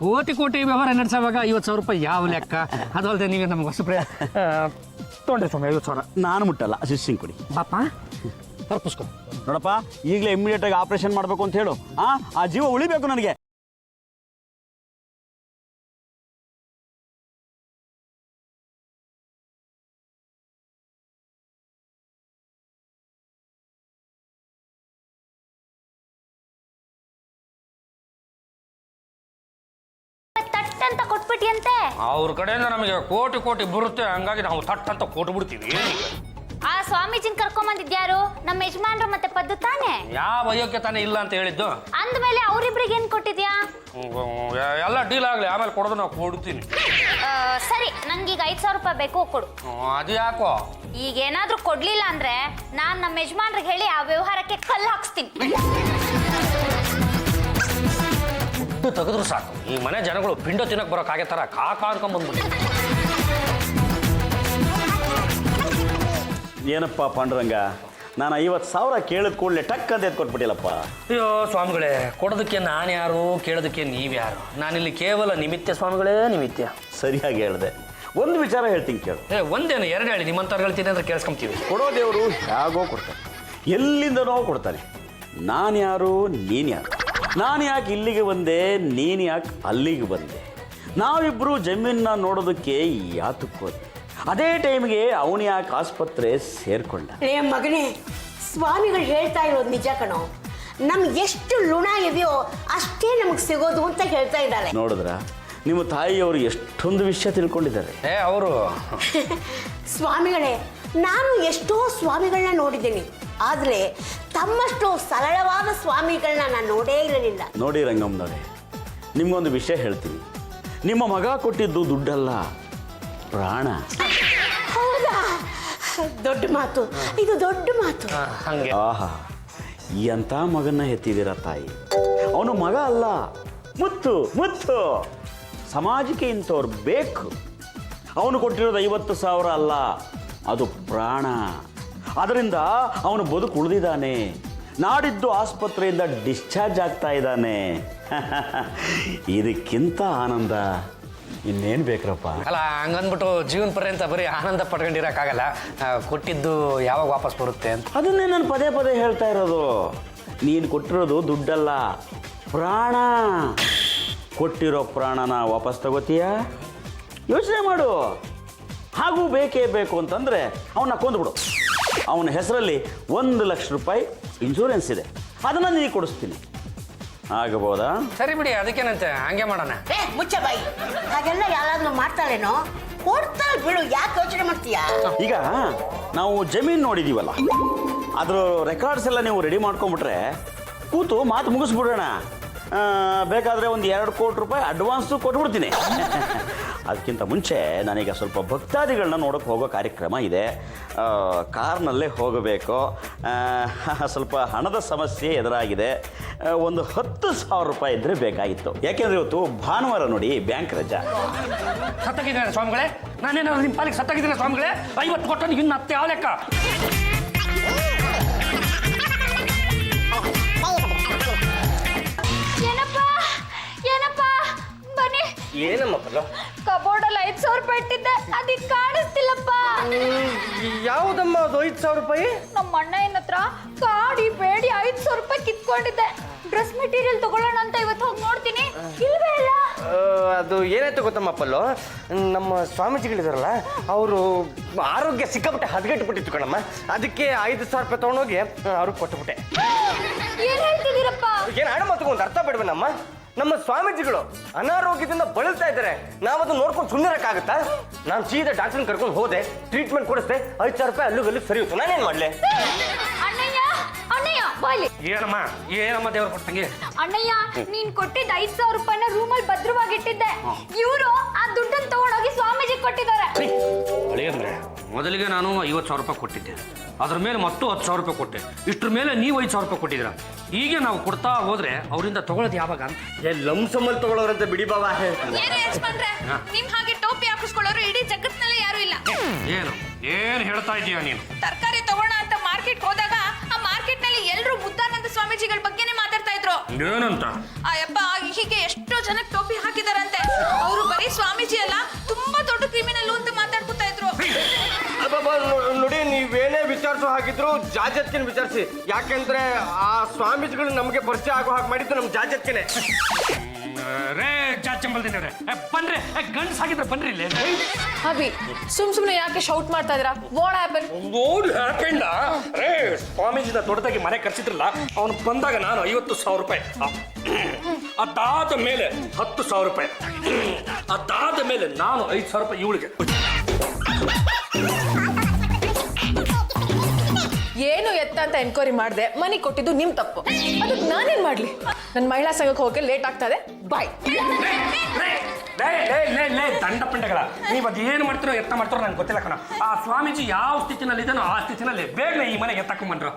ಕೋಟಿ ವ್ಯವಹಾರ ನಡೆಸುವಾಗ 50,000 ರೂಪಾಯಿ ಯಾವ ಲೆಕ್ಕ? ಅದಲ್ಲದೆ ನೀವೇ ನಮ್ಗೆ ಹೊಸ ತೊಗೊಂಡ್ರಿ ಸ್ವಾಮಿ 50,000. ನಾನು ಮುಟ್ಟಲ್ಲ, ಶಿಷ್ಯಂಗೆ ಕೊಡಿ. ಪಾಪ ತರ್ಪಿಸ್ಕೊ ನೋಡಪ್ಪ, ಈಗಲೇ ಇಮಿಡಿಯೇಟ್ ಆಗಿ ಆಪರೇಷನ್ ಮಾಡಬೇಕು ಅಂತ ಹೇಳು. ಆ ಜೀವ ಉಳಿಬೇಕು ನನಗೆ. ಅಂತ ಕೊಟ್ಬಿಟ್ಟಿಯಂತೆ. ಅವ್ರ ಕಡೆಯಿಂದ ನಮಗೆ ಕೋಟಿ ಬರುತ್ತೆ, ಹಂಗಾಗಿ ನಾವು ತಟ್ ಅಂತ ಕೊಟ್ಟು ಬಿಡ್ತೀವಿ. ಆ ಸ್ವಾಮೀಜಿನ ಕರ್ಕೊಂಬಂದಿದ್ಯಾರು? ನಮ್ಮ ಯಜಮಾನ್ರು ಮತ್ತೆ ಪದ್ದು ತಾನೆ? ಯಾವ ಅಯೋಗ್ಯ ತಾನೇ ಇಲ್ಲ ಅಂತ ಹೇಳಿದ್ದು. ಅಂದ್ಮೇಲೆ ಅವ್ರಿಬ್ರಿಗೆ ಏನ್ ಕೊಟ್ಟಿದ್ಯಾ? ಎಲ್ಲ ಡೀಲ್ ಆಗ್ಲಿ, ಆಮೇಲೆ ಕೊಡೋದು ನಾವು ಕೊಡ್ತೀನಿ. ಸರಿ, ನಂಗೀಗ 5,000 ರೂಪಾಯಿ ಬೇಕು, ಕೊಡು. ಅದು ಯಾಕೋ? ಈಗ ಏನಾದ್ರೂ ಕೊಡ್ಲಿಲ್ಲ ಅಂದ್ರೆ ನಾನ್ ನಮ್ಮ ಯಜಮಾನ್ರಿಗೆ ಹೇಳಿ ಆ ವ್ಯವಹಾರಕ್ಕೆ ಕಲ್ಲು ಹಾಕ್ಸ್ತೀನಿ. ತೆಗೆದ್ರು ಸಾಕು, ಈ ಮನೆ ಜನಗಳು ಪಿಂಡ ತಿನ್ನಕ್ ಬರೋಕಾಗೆ ತರ ಕಾಕ ಅನ್ಕೊಂಡ್ಬಂದ್ಬಿಟ್ಟು. ಏನಪ್ಪ ಪಾಂಡುರಂಗ, ನಾನು 50,000 ಕೇಳಿದ ಕೂಡಲೇ ಟಕ್ ಅಂತ ಎತ್ಕೊಟ್ಬಿಟ್ಟಿಲ್ಲಪ್ಪ. ಅಯ್ಯೋ ಸ್ವಾಮಿಗಳೇ, ಕೊಡೋದಕ್ಕೆ ನಾನು ಯಾರು, ಕೇಳೋದಕ್ಕೆ ನೀವ್ಯಾರು? ನಾನಿಲ್ಲಿ ಕೇವಲ ನಿಮಿತ್ತ ಸ್ವಾಮಿಗಳೇ, ನಿಮಿತ್ತ. ಸರಿಯಾಗಿ ಹೇಳಿದೆ. ಒಂದು ವಿಚಾರ ಹೇಳ್ತೀನಿ ಕೇಳು. ಒಂದೇನು 2 ಹೇಳಿ, ನಿಮ್ಮಂತವ್ರು ಹೇಳ್ತೀನಿ ಅಂದ್ರೆ ಕೇಳಿಸ್ಕೊಂತೀವಿ. ಕೊಡೋ ದೇವರು ಹೇಗೋ ಕೊಡ್ತಾನೆ, ಎಲ್ಲಿಂದನೋ ಕೊಡ್ತಾನೆ. ನಾನು ಯಾರು, ನೀನು ಯಾರು? ನಾನು ಯಾಕೆ ಇಲ್ಲಿಗೆ ಬಂದೆ, ನೀನು ಯಾಕೆ ಅಲ್ಲಿಗೆ ಬಂದೆ? ನಾವಿಬ್ಬರು ಜಮೀನನ್ನ ನೋಡೋದಕ್ಕೆ ಯಾತಕ್ಕೆ ಹೋದೆ? ಅದೇ ಟೈಮ್ಗೆ ಅವನು ಯಾಕೆ ಆಸ್ಪತ್ರೆ ಸೇರ್ಕೊಂಡ? ಮಗನೇ, ಸ್ವಾಮಿಗಳು ಹೇಳ್ತಾ ಇರೋದು ನಿಜ ಕಣೋ. ನಮ್ಗೆ ಎಷ್ಟು ಋಣ ಇದೆಯೋ ಅಷ್ಟೇ ನಮಗೆ ಸಿಗೋದು ಅಂತ ಹೇಳ್ತಾ ಇದ್ದಾರೆ. ನೋಡಿದ್ರ, ನಿಮ್ಮ ತಾಯಿಯವರು ಎಷ್ಟೊಂದು ವಿಷಯ ತಿಳ್ಕೊಂಡಿದ್ದಾರೆ. ಅವರು ಸ್ವಾಮಿಗಳೇ, ನಾನು ಎಷ್ಟೋ ಸ್ವಾಮಿಗಳನ್ನ ನೋಡಿದ್ದೀನಿ, ಆದರೆ ತಮ್ಮಷ್ಟು ಸರಳವಾದ ಸ್ವಾಮಿಗಳನ್ನ ನಾನು ನೋಡೇ ಇರಲಿಲ್ಲ. ನೋಡಿ ರಂಗಮ್ಮನವರೇ, ನಿಮ್ಗೊಂದು ವಿಷಯ ಹೇಳ್ತೀನಿ. ನಿಮ್ಮ ಮಗ ಕೊಟ್ಟಿದ್ದು ದುಡ್ಡಲ್ಲ, ಪ್ರಾಣ. ಹೌದಾ? ದೊಡ್ಡ ಮಾತು, ಇದು ದೊಡ್ಡ ಮಾತು. ಹಂಗೆ. ಆಹಾ, ಎಂಥ ಮಗನ್ನ ಹೆತ್ತಿದ್ದೀರ ತಾಯಿ. ಅವನು ಮಗ ಅಲ್ಲ, ಮುತ್ತು ಮುತ್ತು. ಸಮಾಜಕ್ಕೆ ಇಂಥವ್ರು ಬೇಕು. ಅವನು ಕೊಟ್ಟಿರೋದು 50,000 ಅಲ್ಲ, ಅದು ಪ್ರಾಣ. ಅದರಿಂದ ಅವನು ಬದುಕು ಉಳಿದಿದ್ದಾನೆ. ನಾಡಿದ್ದು ಆಸ್ಪತ್ರೆಯಿಂದ ಡಿಸ್ಚಾರ್ಜ್ ಆಗ್ತಾ ಇದ್ದಾನೆ. ಇದಕ್ಕಿಂತ ಆನಂದ ಇನ್ನೇನು ಬೇಕ್ರಪ್ಪ? ಅಲ್ಲ, ಹಂಗಂದ್ಬಿಟ್ಟು ಜೀವನ ಪರ್ಯಂತ ಬರೀ ಆನಂದ ಪಡ್ಕೊಂಡಿರೋಕ್ಕಾಗಲ್ಲ. ಕೊಟ್ಟಿದ್ದು ಯಾವಾಗ ವಾಪಸ್ ಬರುತ್ತೆ ಅಂತ. ಅದನ್ನೇ ನಾನು ಪದೇ ಪದೇ ಹೇಳ್ತಾ ಇರೋದು. ನೀನು ಕೊಟ್ಟಿರೋದು ದುಡ್ಡಲ್ಲ, ಪ್ರಾಣ. ಕೊಟ್ಟಿರೋ ಪ್ರಾಣನ ವಾಪಸ್ ತಗೋತೀಯಾ? ಯೋಚನೆ ಮಾಡು. ಹಾಗೂ ಬೇಕೇ ಬೇಕು ಅಂತಂದರೆ ಅವನ್ನ ಕೊಂದುಬಿಡು. ಅವನ ಹೆಸರಲ್ಲಿ 1,00,000 ರೂಪಾಯಿ ಇನ್ಶೂರೆನ್ಸ್ ಇದೆ, ಅದನ್ನು ನೀನು ಕೊಡಿಸ್ತೀನಿ. ಆಗಬಹುದಾ? ಸರಿ ಬಿಡಿ, ಅದಕ್ಕೇನಂತೆ, ಹಂಗೆ ಮಾಡೋಣ. ಮುಚ್ಚ ಬಾಯಿ. ಹಾಗೆಲ್ಲ ಯಾರಾದ್ರೂ ಮಾಡ್ತಾಳೇನೋ? ಕೊಡ್ತಾಳೆ ಬಿಡು, ಯಾಕೆ ಯೋಚನೆ ಮಾಡ್ತೀಯಾ? ಈಗ ನಾವು ಜಮೀನು ನೋಡಿದ್ದೀವಲ್ಲ, ಅದ್ರ ರೆಕಾರ್ಡ್ಸ್ ಎಲ್ಲ ನೀವು ರೆಡಿ ಮಾಡ್ಕೊಂಬಿಟ್ರೆ ಕೂತು ಮಾತು ಮುಗಿಸ್ಬಿಡೋಣ. ಬೇಕಾದರೆ ಒಂದು 2 ಕೋಟಿ ರೂಪಾಯಿ ಅಡ್ವಾನ್ಸು ಕೊಟ್ಬಿಡ್ತೀನಿ. ಅದಕ್ಕಿಂತ ಮುಂಚೆ ನಾನೀಗ ಸ್ವಲ್ಪ ಭಕ್ತಾದಿಗಳನ್ನ ನೋಡೋಕೆ ಹೋಗೋ ಕಾರ್ಯಕ್ರಮ ಇದೆ. ಕಾರ್ನಲ್ಲೇ ಹೋಗಬೇಕು. ಸ್ವಲ್ಪ ಹಣದ ಸಮಸ್ಯೆ ಎದುರಾಗಿದೆ. ಒಂದು 10,000 ರೂಪಾಯಿ ಇದ್ದರೆ ಬೇಕಾಗಿತ್ತು. ಯಾಕೆಂದರೆ ಇವತ್ತು ಭಾನುವಾರ ನೋಡಿ, ಬ್ಯಾಂಕ್ ರಜಾ. ಸತ್ತಾಗಿದ್ದೇನೆ ಸ್ವಾಮಿಗಳೇ, ನಾನೇನಾದ್ರು ನಿಮ್ಮ ಪಾಲಿಗೆ ಸತ್ತಾಗಿದ್ದೇನೆ ಸ್ವಾಮಿಗಳೇ? 50 ಕೊಟ್ಟು ಇನ್ನು ಹತ್ತೆ ಯಾವ ಲೆಕ್ಕ? ಏನಪ್ಪ ಬನ್ನಿ. ಏನಮ್ಮ ಪಲ್ಲ? ಕಬೋರ್ಡಲ್ಲಿ 5,000 ರೂಪಾಯಿ ಇಟ್ಟಿದ್ದೆ, ಅದಕ್ಕೆ ಕಾಣಿಸ್ತಿಲ್ಲಪ್ಪ. ಯಾವುದಮ್ಮ ಅದು 5,000 ರೂಪಾಯಿ? ನಮ್ಮ ಅಣ್ಣ ಹತ್ರ ಕಾಡಿ ಬೇಡಿ 5,000 ರೂಪಾಯಿ ಕಿತ್ಕೊಂಡಿದ್ದೆ. ಡ್ರೆಸ್ ಮೆಟೀರಿಯಲ್ ತಗೊಳ್ಳೋಣ ಅಂತ ಇವತ್ತು ಹೋಗಿ ನೋಡ್ತೀನಿ, ಇಲ್ವೇ ಇಲ್ಲ. ಅದು ಏನಾಯ್ತು ಗೊತ್ತಮ್ಮ ಪಲ್ಲು, ನಮ್ಮ ಸ್ವಾಮೀಜಿಗಳಿದಾರಲ್ಲ, ಅವರು ಆರೋಗ್ಯ ಸಿಕ್ಕಾಪಟ್ಟೆ ಹದಗೆಟ್ಟುಬಿಟ್ಟಿತ್ತು ಕಣಮ್ಮ. ಅದಕ್ಕೆ 5,000 ರೂಪಾಯಿ ತೊಗೊಂಡೋಗಿ ಅವ್ರಿಗೆ ಕೊಟ್ಟುಬಿಟ್ಟೆ. ಏನ್ ಹೇಳ್ತಿದ್ದೀರಪ್ಪ? ಏನು ಆಡ ಮಾತು ಒಂದು ಅರ್ಥ ಬಿಡ್ಬೇನಮ್ಮ. ನಮ್ಮ ಸ್ವಾಮೀಜಿಗಳು ಅನಾರೋಗ್ಯದಿಂದ ಬಳಲ್ತಾ ಇದ್ದಾರೆ, ನಾವು ಅದನ್ನ ನೋಡ್ಕೊಂಡು ಸುಮ್ಮನಿರಕ್ಕಾಗುತ್ತಾ? ನಾನು ಸೀದಾ ಡಾಕ್ಟರ್ನ ಕರ್ಕೊಂಡು ಹೋದೆ, ಟ್ರೀಟ್ಮೆಂಟ್ ಕೊಡಿಸ್ದೆ, 5,000 ರೂಪಾಯಿ ಅಲ್ಲೂ ಸರಿ ಹೋಯ್ತು. ನಾನೇನು ಮಾಡಲಿ? ಅಣ್ಣಯ್ಯ ಅಣ್ಣಯ್ಯ ಬಾಯ್ಲಿ. ಏನಮ್ಮ ದೇವ್ರ ಕೊಟ್ಟಂಗೆ? ಅಣ್ಣಯ್ಯ, ನೀನ್ ಕೊಟ್ಟಿದ್ದ 5,000 ರೂಪಾಯಿನ ರೂಮಲ್ಲಿ ಭದ್ರವಾಗಿಟ್ಟಿದ್ದೆ. ಇವರು ಆ ದುಡ್ಡನ್ನು ತಗೊಂಡೋಗಿ ಸ್ವಾಮೀಜಿ ಕೊಟ್ಟಿದ್ದಾರೆ. ಅಂದ್ರೆ ಮೊದಲಿಗೆ ನಾನು 50,000 ರೂಪಾಯಿ ಕೊಟ್ಟಿದ್ದೆ, ಅದ್ರ ಮೇಲೆ ಮತ್ತು 10,000 ರೂಪಾಯಿ ಕೊಟ್ಟೆ. ಇಷ್ಟ್ರ ಮೇಲೆ ನೀವು 5,000 ರೂಪಾಯಿ ಕೊಟ್ಟಿದ್ದೀರಾ. ಹೀಗೆ ನಾವು ಕೊಡ್ತಾ ಹೋದ್ರೆ ಅವರಿಂದ ತಗೊಳ್ಳೋದು ಯಾವಾಗ ಅಂತ? ಲಂಸಮಲ್ಲಿ ತಗೊಳ್ಳೋರಂತೆ ಬಿಡಿ ಬಾಬಾ. ಏನು ಯಜಮಾನ್ರೆ, ನಿಮ್ ಹಾಗೆ ಟೋಪಿ ಹಾಕಿಸ್ಕೊಳ್ಳೋರು ಇಡೀ ಜಗತ್ತಿನಲ್ಲಿ ಯಾರು ಇಲ್ಲ. ಏನು ಹೇಳ್ತಾ ಇದೀಯ ನೀನು? ತರಕಾರಿ ತಗೋಣ ಅಂತ ಮಾರ್ಕೆಟ್ ಹೋದಾಗ ಆ ಮಾರ್ಕೆಟ್ ನಲ್ಲಿ ಎಲ್ಲರೂ ಮುದ್ದಾನಂದ ಸ್ವಾಮೀಜಿಗಳ ಬಗ್ಗೆನೇ ಮಾತಾಡ್ತಾ ಇದ್ರು. ಏನಂತ? ಅಯ್ಯಪ್ಪ, ಹೀಗೆ ಎಷ್ಟೋ ಜನಕ್ಕೆ ಟೋಪಿ ಹಾಕಿದಾರಂತೆ. ಅವರು ಬರೀ ಸ್ವಾಮೀಜಿ ಅಲ್ಲ, ತುಂಬಾ ದೊಡ್ಡ ಕ್ರಿಮಿನಲ್ ಅಂತ ಮಾತಾಡ್ಕೊತಾ ಇದ್ರು. ನೋಡಿ, ನೀವೇನೇ ವಿಚಾರಿಸೋ ಹಾಗಿದ್ರು ಜಾಜತ್ಕೆನ ವಿಚಾರಿಸಿ. ಯಾಕೆಂದ್ರೆ ಆ ಸ್ವಾಮೀಜಿಗಳು ನಮಗೆ ಪರಿಚಯ ಆಗೋ ಹಾಗೆ ಮಾಡಿದ್ದು ನಮ್ಮ ಜಾಜತ್ಕೆನೆ. ರೇ ಜಾಚಂಬಲ್ದಿನವ್ರೆ, ಬನ್ರಿ, ಗಂಡ್ಸ್ ಹಾಕಿದ್ರೆ ಬನ್ರಿ ಇಲ್ಲಿ. ಅಭಿ, ಸುಮ್ನೆ ಯಾಕೆ ಶೌಟ್ ಮಾಡ್ತಾ ಇದ್ದೀರಾ? What happen? ನೋಡಿ ಹ್ಯಾಪೆಂಡ ರೇ, ಸ್ವಾಮೀಜಿನ ದೊಡ್ಡದಾಗಿ ಮನೆ ಕರ್ಸಿದ್ರಲ್ಲ, ಅವನು ಬಂದಾಗ ನಾನು 50,000 ರೂಪಾಯಿ, ಅದಾದ ಮೇಲೆ 10,000 ರೂಪಾಯಿ, ಅದಾದ ಮೇಲೆ ನಾನು 5,000 ರೂಪಾಯಿ ಇವಳಿಗೆ. ಏನು ಎತ್ತ ಅಂತ ಎನ್ಕ್ವೈರಿ ಮಾಡಿದೆ, ಮನೆ ಕೊಟ್ಟಿದ್ದು ನಿಮ್ ತಪ್ಪು. ಅದಕ್ಕೆ ನಾನೇನ್ ಮಾಡ್ಲಿ? ನನ್ನ ಮಹಿಳಾ ಸಂಘಕ್ಕೆ ಹೋಗಕ್ಕೆ ಲೇಟ್ ಆಗ್ತಾ ಇದೆ. ಬಾಯ್. ದಂಡ ಪಿಂಡಗಳ, ನೀವು ಅದೇನು ಮಾಡ್ತೀರೋ ಎತ್ತ ಮಾಡ್ತಾರೋ ನಂಗೆ ಗೊತ್ತಿಲ್ಲ ಕಣ. ಆ ಸ್ವಾಮೀಜಿ ಯಾವ ಸ್ಥಿತಿನಲ್ಲಿ ಇದ್ದಾನೋ ಆ ಸ್ಥಿತಿನಲ್ಲಿ ಬೇಗನೆ ಈ ಮನೆಗೆ ಎತ್ತಕೊಂಡ್ಬಂದ್ರು.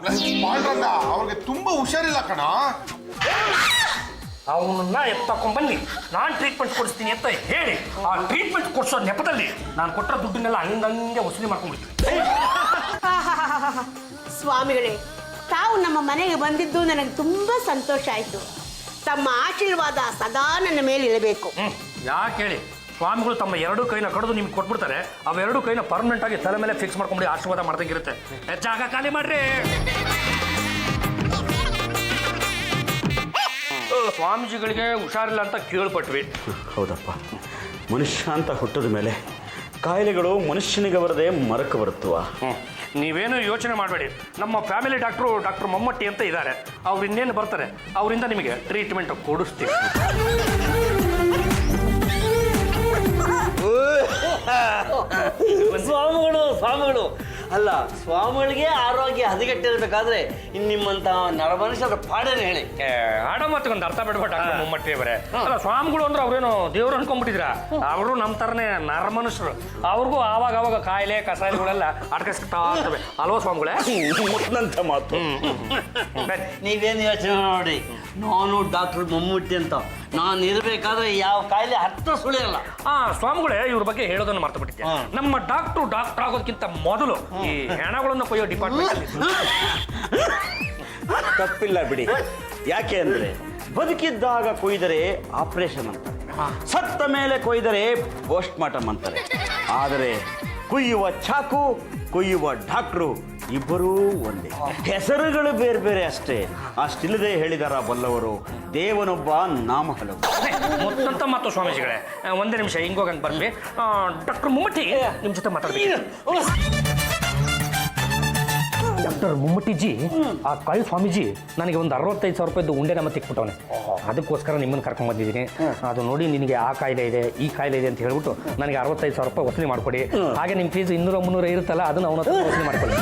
ಪಾಂಡುರಂಗ, ಅವ್ರಿಗೆ ತುಂಬಾ ಹುಷಾರಿಲ್ಲ ಕಣ. ಅವನನ್ನ ಎತ್ತಕೊಂಡ್ಬನ್ನಿ, ನಾನು ಟ್ರೀಟ್ಮೆಂಟ್ ಕೊಡಿಸ್ತೀನಿ ಅಂತ ಹೇಳಿ ಆ ಟ್ರೀಟ್ಮೆಂಟ್ ಕೊಡಿಸೋ ನೆಪದಲ್ಲಿ ನಾನು ಕೊಟ್ಟರೆ ದುಡ್ಡನ್ನೆಲ್ಲ ಹಂಗಂಗೆ ವಸೂಲಿ ಮಾಡ್ಕೊಂಡ್ಬಿಡ್ತೀನಿ. ಸ್ವಾಮಿಗಳೇ, ತಾವು ನಮ್ಮ ಮನೆಗೆ ಬಂದಿದ್ದು ನನಗೆ ತುಂಬಾ ಸಂತೋಷ ಆಯಿತು. ತಮ್ಮ ಆಶೀರ್ವಾದ ಸದಾ ನನ್ನ ಮೇಲೆ ಇರಬೇಕು. ಯಾಕೆ ಹೇಳಿ, ಸ್ವಾಮಿಗಳು ತಮ್ಮ 2 ಕೈನ ಕಡಿದು ನಿಮ್ಗೆ ಕೊಟ್ಬಿಡ್ತಾರೆ. ಅವ 2 ಕೈನ ಪರ್ಮನೆಂಟ್ ಆಗಿ ತಲೆ ಮೇಲೆ ಫಿಕ್ಸ್ ಮಾಡ್ಕೊಂಡ್ಬಿಡಿ ಆಶೀರ್ವಾದ ಮಾಡ್ದಂಗಿರುತ್ತೆ. ಜಾಗ ಖಾಲಿ ಮಾಡ್ರಿ. ಸ್ವಾಮೀಜಿಗಳಿಗೆ ಹುಷಾರಿಲ್ಲ ಅಂತ ಕೇಳ್ಪಟ್ವಿ. ಹೌದಪ್ಪ, ಮನುಷ್ಯ ಅಂತ ಹುಟ್ಟಿದ ಮೇಲೆ ಕಾಯಿಲೆಗಳು ಮನುಷ್ಯನಿಗೆ ಬರದೆ ಮರಕ್ಕೆ ಬರುತ್ತವ. ನೀವೇನು ಯೋಚನೆ ಮಾಡಬೇಡಿ, ನಮ್ಮ ಫ್ಯಾಮಿಲಿ ಡಾಕ್ಟರ್ ಮಮ್ಮಟ್ಟಿ ಅಂತ ಇದ್ದಾರೆ, ಅವ್ರು ಇನ್ನೇನು ಬರ್ತಾರೆ, ಅವರಿಂದ ನಿಮಗೆ ಟ್ರೀಟ್ಮೆಂಟ್ ಕೊಡಿಸ್ತೀವಿ. ಸ್ವಾಮಿಗಳು ಅಲ್ಲ ಸ್ವಾಮಿಗಳಿಗೆ ಆರೋಗ್ಯ ಹದಗೆಟ್ಟಿರ್ಬೇಕಾದ್ರೆ ಇನ್ನು ನಿಮ್ಮಂತ ನರಮನುಷ್ಯರ ಪಾಡೇನು ಹೇಳಿ. ಆಡೋ ಮಾತುಗೊಂದು ಅರ್ಥ ಬಿಡ್ಬಿಟ್ಟು ಮುಮ್ಮಟ್ಟಿ ಬರೇ ಅಲ್ಲ ಸ್ವಾಮಿಗಳು ಅಂದ್ರೆ ಅವ್ರೇನು ದೇವ್ರು ಅನ್ಕೊಂಡ್ಬಿಟ್ಟಿದ್ರ ಅವರು ನಮ್ಮ ಥರನೇ ನರಮನುಷ್ಯರು. ಅವ್ರಿಗೂ ಆವಾಗ ಕಾಯಿಲೆ ಕಸಾಯಿಲೆಗಳೆಲ್ಲ ಅಡ್ಕಸ್ತಾ ಇರ್ತವೆ ಅಲ್ವಾ ಸ್ವಾಮಿಗಳೇ? ಮುಟ್ನಂತ ಮಾತು. ನೀವೇನು ಯೋಚನೆ ನೋಡಿ, ನಾನು ಡಾಕ್ಟರ್ ಮಮ್ಮೂಟಿ ಅಂತ ನಾನು ಇರಬೇಕಾದ್ರೆ ಯಾವ ಕಾಯಿಲೆ ಹತ್ರ ಸುಳಿಯಲ್ಲ. ಸ್ವಾಮಿಗಳೇ ಇವ್ರ ಬಗ್ಗೆ ಹೇಳೋದನ್ನು ಮರ್ತು ಬಿಟ್ಟಿದ್ದೆ. ನಮ್ಮ ಡಾಕ್ಟರ್ ಆಗೋದಕ್ಕಿಂತ ಮೊದಲು ಈ ಹೆಣಗಳನ್ನು ಕೊಯ್ಯೋ ಡಿಪಾರ್ಟ್ಮೆಂಟ್ ತಪ್ಪಿಲ್ಲ ಬಿಡಿ. ಯಾಕೆ ಅಂದ್ರೆ ಬದುಕಿದ್ದಾಗ ಕೊಯ್ದರೆ ಆಪರೇಷನ್ ಅಂತಾರೆ, ಸತ್ತ ಮೇಲೆ ಕೊಯ್ದರೆ ಪೋಸ್ಟ್ ಮಾರ್ಟಮ್ ಅಂತಾರೆ. ಆದರೆ ಕುಯ್ಯುವ ಚಾಕು, ಕುಯ್ಯುವ ಡಾಕ್ಟ್ರು ಇಬ್ಬರೂ ಒಂದೇ. ಹೆಸರುಗಳು ಬೇರೆ ಬೇರೆ ಅಷ್ಟೇ. ಅಷ್ಟಿಲ್ಲದೆ ಹೇಳಿದಾರ ಬಲ್ಲವರು, ದೇವನೊಬ್ಬ ನಾಮ ಹಲವು. ಮೊತ್ತಂತ ಮಾತು ಸ್ವಾಮೀಜಿಗಳೇ, ಒಂದೇ ನಿಮಿಷ ಹಿಂಗೋಗಂಗೆ ಬರ್ಲಿ. ಡಾಕ್ಟರ್ ಮುಮ್ಮಟ್ಟಿ ನಿಮ್ಮ ಜೊತೆ ಮಾತಾಡ್ಬೇಕು. ಡಾಕ್ಟರ್ ಮುಮ್ಮಟ್ಟಿಜಿ, ಆ ಕಾಯಿ ಸ್ವಾಮೀಜಿ ನನಗೆ ಒಂದು 65,000 ರೂಪಾಯಿದ್ದು ಉಂಡೆ ನಮ್ಮ ತಿಕ್ಬಿಟ್ಟವನೆ. ಅದಕ್ಕೋಸ್ಕರ ನಿಮ್ಮನ್ನು ಕರ್ಕೊಂಡು ಬಂದಿದ್ದೀನಿ. ಅದು ನೋಡಿ ನಿನಗೆ ಆ ಕಾಯಿಲೆ ಇದೆ ಈ ಕಾಯಿಲೆ ಇದೆ ಅಂತ ಹೇಳ್ಬಿಟ್ಟು ನನಗೆ 65,000 ರೂಪಾಯಿ ವಸೂಲಿ ಮಾಡಿಕೊಡಿ. ಹಾಗೆ ನಿಮ್ಮ ಫೀಸ್ 200-300 ಇರುತ್ತಲ್ಲ ಅದನ್ನು ಅವನ ಹತ್ರ ವಸೂಲಿ ಮಾಡ್ಕೊಳ್ಳಿ.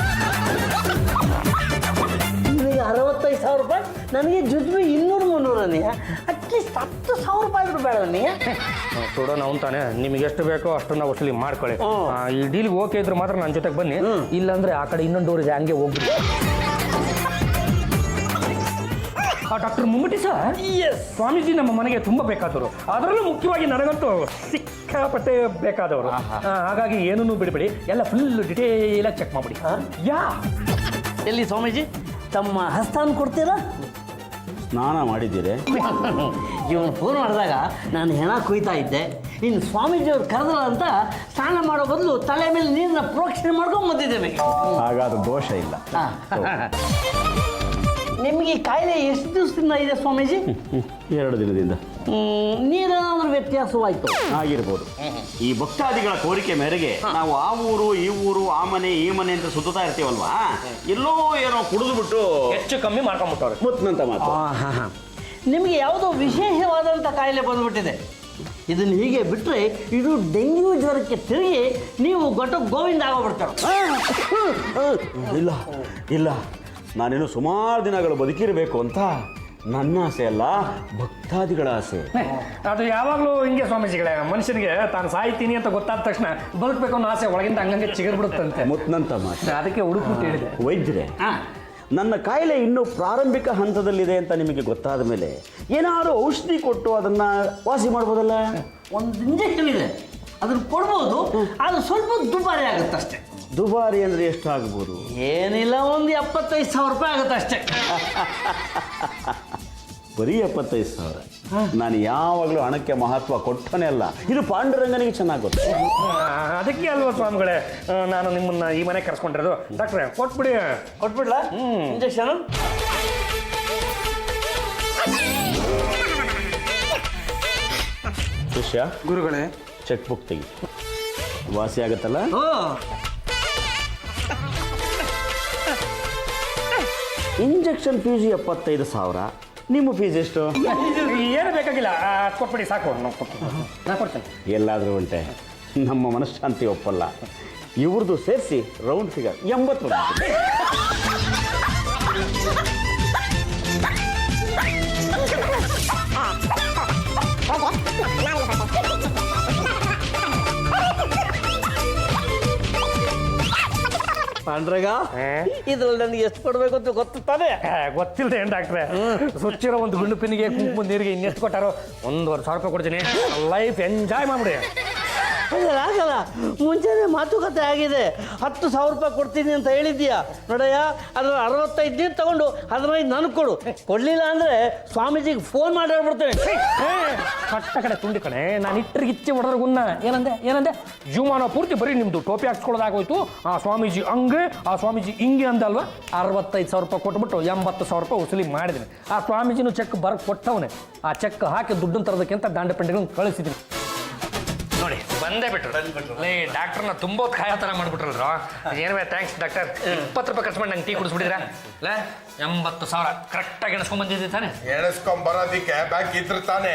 ನಿಮಗೆ 65,000 ರೂಪಾಯಿ, ನನಗೆ ಜುಜ್ಬಿ 200-300 ಅಟ್ಲೀಸ್ಟ್ 10,000 ರೂಪಾಯಿ ಆದ್ರೂ ಬೇಡ ನೀ ಕೊಡೋಣ ಅವ್ನು ತಾನೆ. ನಿಮಗೆ ಎಷ್ಟು ಬೇಕೋ ಅಷ್ಟನ್ನ ವಸೂಲಿ ಮಾಡ್ಕೊಳ್ಳಿ. ಈ ಡೀಲ್ಗೆ ಓಕೆ ಇದ್ರೆ ಮಾತ್ರ ನನ್ನ ಜೊತೆಗೆ ಬನ್ನಿ, ಇಲ್ಲಾಂದ್ರೆ ಆ ಕಡೆ ಇನ್ನೊಂದು ಡೋರ್ ಇದೆ ಹಂಗೆ ಹೋಗ್ಬಿಡಿ. ಡಾಕ್ಟರ್ ಮುಮ್ಮಟಿ ಸರ್, ಸ್ವಾಮೀಜಿ ನಮ್ಮ ಮನೆಗೆ ತುಂಬ ಬೇಕಾದವರು, ಅದರಲ್ಲೂ ಮುಖ್ಯವಾಗಿ ನನಗಂತೂ ಸಿಕ್ಕಾಪಟ್ಟೆ ಬೇಕಾದವರು. ಹಾಗಾಗಿ ಏನನ್ನೂ ಬಿಡಬೇಡಿ, ಎಲ್ಲ ಫುಲ್ ಡಿಟೇಲಾಗಿ ಚೆಕ್ ಮಾಡಿಬಿಡಿ. ಎಲ್ಲಿ ಸ್ವಾಮೀಜಿ ತಮ್ಮ ಹಸ್ತಾನ ಕೊಡ್ತೀರಾ? ಸ್ನಾನ ಮಾಡಿದ್ದೀರಿ? ಇವನು ಫೋನ್ ಮಾಡಿದಾಗ ನಾನು ಹೆಣ ಕುಯ್ತಾ ಇದ್ದೆ, ಇನ್ನು ಸ್ವಾಮೀಜಿಯವ್ರು ಕರೆದಲ್ಲ ಅಂತ ಸ್ನಾನ ಮಾಡೋ ಬದಲು ತಲೆ ಮೇಲೆ ನೀರನ್ನ ಪ್ರೋಕ್ಷಣೆ ಮಾಡ್ಕೊಂಡು ಬಂದಿದ್ದೇವೆ. ಹಾಗಾದ್ರೆ ದೋಷ ಇಲ್ಲ. ನಿಮಗೆ ಈ ಕಾಯಿಲೆ ಎಷ್ಟು ದಿವಸದಿಂದ ಇದೆ ಸ್ವಾಮೀಜಿ? 2 ದಿನದಿಂದ. ನೀರೇನಾದ್ರೂ ವ್ಯತ್ಯಾಸವಾಯ್ತು? ಆಗಿರ್ಬೋದು. ಈ ಭಕ್ತಾದಿಗಳ ಕೋರಿಕೆ ಮೇರೆಗೆ ನಾವು ಆ ಊರು ಈ ಊರು ಆ ಮನೆ ಈ ಮನೆ ಅಂತ ಸುತ್ತಾ ಇರ್ತೀವಲ್ವಾ, ಎಲ್ಲೋ ಏನೋ ಕುಡಿದು ಬಿಟ್ಟು ಹೆಚ್ಚು ಕಮ್ಮಿ ಮಾಡ್ಕೊಂಡ್ಬಿಟ್ಟವ್ರೆ. ಮುತ್ನಂತ ಮಾತು. ನಿಮಗೆ ಯಾವುದೋ ವಿಶೇಷವಾದಂಥ ಕಾಯಿಲೆ ಬಂದ್ಬಿಟ್ಟಿದೆ. ಇದನ್ನು ಹೀಗೆ ಬಿಟ್ಟರೆ ಇದು ಡೆಂಗ್ಯೂ ಜ್ವರಕ್ಕೆ ತಿರುಗಿ ನೀವು ಗೋವಿಂದ ಆಗೋಗ್ಬಿಡ್ತಾರೆ. ಇಲ್ಲ ಇಲ್ಲ, ನಾನೇನು ಸುಮಾರು ದಿನಗಳು ಬದುಕಿರಬೇಕು ಅಂತ ನನ್ನ ಆಸೆ ಅಲ್ಲ, ಭಕ್ತಾದಿಗಳ ಆಸೆ. ಅದು ಯಾವಾಗಲೂ ಹಿಂಗೆ ಸ್ವಾಮೀಜಿಗಳೇ, ಮನುಷ್ಯನಿಗೆ ತಾನು ಸಾಯ್ತೀನಿ ಅಂತ ಗೊತ್ತಾದ ತಕ್ಷಣ ಬದುಕಬೇಕು ಅನ್ನೋ ಆಸೆ ಒಳಗಿಂದ ಹಂಗಂಗೆ ಚಿಗರ್ಬಿಡುತ್ತಂತೆ. ಮುತ್ನಂತ ಮಾತು. ಅದಕ್ಕೆ ಹುಡುಕ್ಬಿಟ್ಟು ಹೇಳಿದೆ. ವೈದ್ಯರೇ, ನನ್ನ ಕಾಯಿಲೆ ಇನ್ನೂ ಪ್ರಾರಂಭಿಕ ಹಂತದಲ್ಲಿದೆ ಅಂತ ನಿಮಗೆ ಗೊತ್ತಾದ ಮೇಲೆ ಏನಾದರೂ ಔಷಧಿ ಕೊಟ್ಟು ಅದನ್ನ ವಾಸಿ ಮಾಡ್ಬೋದಲ್ಲ? ಒಂದು ಇಂಜೆಕ್ಷನ್ ಇದೆ, ಅದನ್ನು ಕೊಡ್ಬೋದು, ಅದು ಸ್ವಲ್ಪ ದುಬಾರಿ ಆಗುತ್ತೆ ಅಷ್ಟೇ. ದುಬಾರಿ ಅಂದರೆ ಎಷ್ಟಾಗ್ಬೋದು? ಏನಿಲ್ಲ, ಒಂದು 75,000 ರೂಪಾಯಿ ಆಗುತ್ತೆ ಅಷ್ಟೇ. ಬರೀ 75,000? ನಾನು ಯಾವಾಗಲೂ ಹಣಕ್ಕೆ ಮಹತ್ವ ಕೊಟ್ಟನೇ ಅಲ್ಲ. ಇದು ಪಾಂಡುರಂಗನಿಗೆ ಚೆನ್ನಾಗಿ ಗೊತ್ತು. ಅದಕ್ಕೆ ಅಲ್ವಾ ಸ್ವಾಮಿಗಳೇ ನಾನು ನಿಮ್ಮನ್ನ ಈ ಮನೆ ಕರ್ಸ್ಕೊಂಡಿರೋದು. ಡಾಕ್ಟ್ರೆ ಕೊಟ್ಬಿಡಿ. ಕೊಟ್ಬಿಡ್ಲಾ ಇಂಜೆಕ್ಷನ್? ಶಿಷ್ಯ, ಗುರುಗಳೇ, ಚೆಕ್ ಬುಕ್ ತೆಗಿ. ವಾಸಿ ಆಗುತ್ತಲ್ಲ? Injection fees 75,000. ನಿಮ್ಮ ಫೀಸ್ ಎಷ್ಟು? ಏನು ಬೇಕಾಗಿಲ್ಲ, ಕೊಟ್ಬಿಡಿ ಸಾಕು. ನಾ ಕೊಡ್ತೇನೆ. ಎಲ್ಲಾದರೂ ಉಂಟೆ, ನಮ್ಮ ಮನಃಶಾಂತಿ ಒಪ್ಪಲ್ಲ. ಇವ್ರದ್ದು ಸೇರಿಸಿ ರೌಂಡ್ ಫಿಗರ್ 80. ಪಾಂಡ್ರಗ, ಇದ್ರಲ್ಲಿ ನನಗೆ ಎಷ್ಟು ಕೊಡ್ಬೇಕು ಅಂತ ಗೊತ್ತಾನೆ? ಗೊತ್ತಿಲ್ಲದೆ ಏನು ಡಾಕ್ಟ್ರೆ, ಸುಚ್ಚಿರೋ ಒಂದು ಗುಂಡು ಪಿನ್ನಿಗೆ ಕುಂಕುಮ ನೀರಿಗೆ ಇನ್ನೆಷ್ಟು ಕೊಟ್ಟಾರೋ? 1,50,000 ರೂಪಾಯಿ ಕೊಡ್ತೀನಿ. ಲೈಫ್ ಎಂಜಾಯ್ ಮಾಡ್ಬಿಡಿ. ಆಗಲ್ಲ, ಮುಂಚೆನೆ ಮಾತುಕತೆ ಆಗಿದೆ. 10,000 ರೂಪಾಯಿ ಕೊಡ್ತೀನಿ ಅಂತ ಹೇಳಿದ್ದೀಯಾ ನೋಡಯ್ಯ. ಅದ್ರ 65 ದಿನ ತಗೊಂಡು 15 ನನಗೆ ಕೊಡು. ಕೊಡ್ಲಿಲ್ಲ ಅಂದ್ರೆ ಸ್ವಾಮೀಜಿಗೆ ಫೋನ್ ಮಾಡಿ ಹೇಳ್ಬಿಡ್ತೇನೆ. ಕಟ್ಟ ಕಡೆ ತುಂಡಿ ಕಣೆ, ನಾನು ಇಟ್ಟರಿಗಿಚ್ಚಿ ಹೊಡೆದ್ರೆ ಗುನ್ನ ಏನಂದೆ ಜೀವಮಾನ ಪೂರ್ತಿ ಬರೀ ನಿಮ್ದು ಟೋಪಿ ಹಾಕ್ಸ್ಕೊಳ್ಳೋದಾಗೋಯ್ತು. ಆ ಸ್ವಾಮೀಜಿ ಹಂಗೆ ಆ ಸ್ವಾಮೀಜಿ ಹಿಂಗೆ ಅಂದಲ್ವಾ? 65,000 ರೂಪಾಯಿ ಕೊಟ್ಬಿಟ್ಟು 80,000 ರೂಪಾಯಿ ವಸೂಲಿ ಮಾಡಿದ್ದೀನಿ. ಆ ಸ್ವಾಮೀಜಿನೂ ಚೆಕ್ ಕೊಟ್ಟವನೇ. ಆ ಚೆಕ್ ಹಾಕಿ ದುಡ್ಡನ್ನು ತರೋದಕ್ಕಿಂತ ದಾಂಡ ಪೆಂಡಿಗೆ ಕಳಿಸಿದ್ದೀನಿ ನೋಡಿ. ತಂದೆ ಬಿಟ್ರು ಲೇ ಡಾಕ್ಟರ್ನ ತುಂಬ ಹೊತ್ತು ಕಾಯೋ ಥರ ಮಾಡ್ಬಿಟ್ರಲ್ರು ಏನ್ವೇ ಥ್ಯಾಂಕ್ಸ್ ಡಾಕ್ಟರ್ 20 ರೂಪಾಯಿ ಖರ್ಚು ಮಾಡಿ ನಂಗೆ ಟೀ ಕುಡಿಸ್ಬಿಟ್ಟಿದ್ರ ಲೇ 80,000 ಕರೆಕ್ಟಾಗಿ ಎಣಿಸ್ಕೊಂಡ್ ಬಂದಿದ್ದೆ ತಾನೆ ಎಣಿಸ್ಕೊಂಡ್ ಬರೋದಿಕ್ಕೆ ಬ್ಯಾಂಕ್ ಇದ್ರೆ ತಾನೆ.